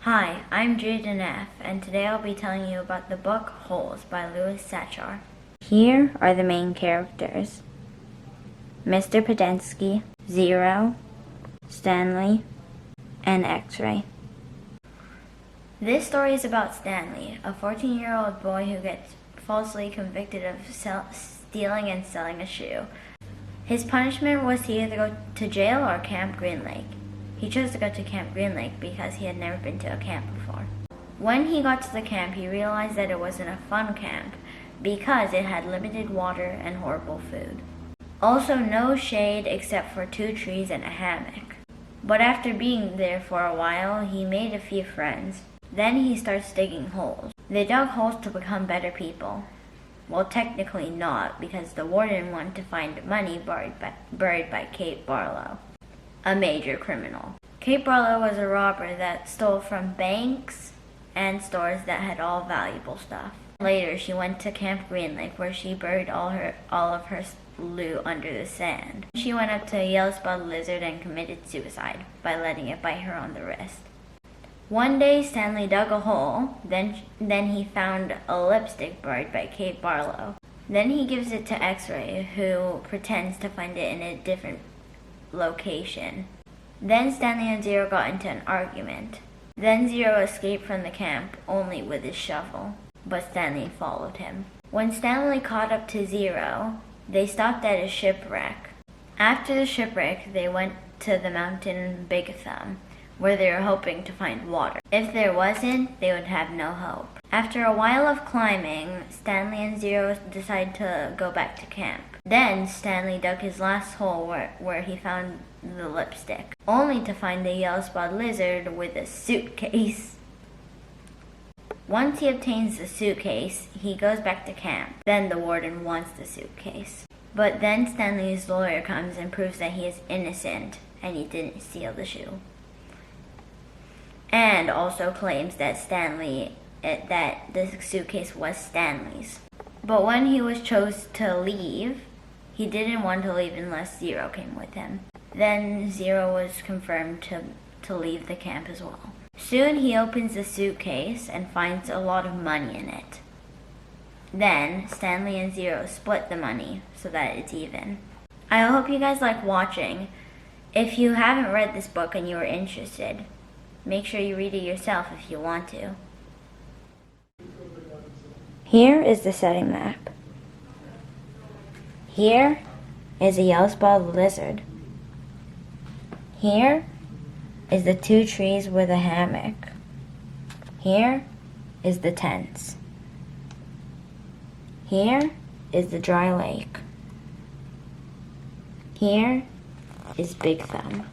Hi, I'm Jaden F., and today I'll be telling you about the book Holes by Louis Sachar. Here are the main characters: Mr. Podensky, Zero, Stanley, and X-Ray. This story is about Stanley, a 14-year-old boy who gets falsely convicted of stealing and selling a shoe. His punishment was to either go to jail or Camp Green Lake. He chose to go to Camp Green Lake because he had never been to a camp before. When he got to the camp, he realized that it wasn't a fun camp because it had limited water and horrible food. Also, no shade except for 2 trees and a hammock. But after being there for a while, he made a few friends. Then he starts digging holes. They dug holes to become better people. Well, technically not, because the warden wanted to find money buried by Kate Barlow, a major criminal. Kate Barlow was a robber that stole from banks and stores that had all valuable stuff. Later, she went to Camp Green Lake, where she buried all of her loot under the sand. She went up to a yellow-spotted lizard and committed suicide by letting it bite her on the wrist. One day, Stanley dug a hole. Then he found a lipstick buried by Kate Barlow. Then he gives it to X-Ray, who pretends to find it in a different location. Then Stanley and Zero got into an argument. Then Zero escaped from the camp, only with his shovel, but Stanley followed him. When Stanley caught up to Zero, they stopped at a shipwreck. After the shipwreck, they went to the mountain Big Thumb, where they were hoping to find water. If there wasn't, they would have no hope. After a while of climbing, Stanley and Zero decided to go back to camp. Then Stanley dug his last hole where he found the lipstick, only to find the yellow-spotted lizard with a suitcase. Once he obtains the suitcase, he goes back to camp. Then the warden wants the suitcase. But then Stanley's lawyer comes and proves that he is innocent and he didn't steal the shoe. And also claims that the suitcase was Stanley's. But when he was chosen to leave, he didn't want to leave unless Zero came with him. Then Zero was confirmed to leave the camp as well. Soon he opens the suitcase and finds a lot of money in it. Then Stanley and Zero split the money so that it's even. I hope you guys like watching. If you haven't read this book and you are interested, make sure you read it yourself if you want to. Here is the setting map. Here is a yellow-spotted lizard. Here is the 2 trees with a hammock. Here is the tents. Here is the dry lake. Here is Big Thumb.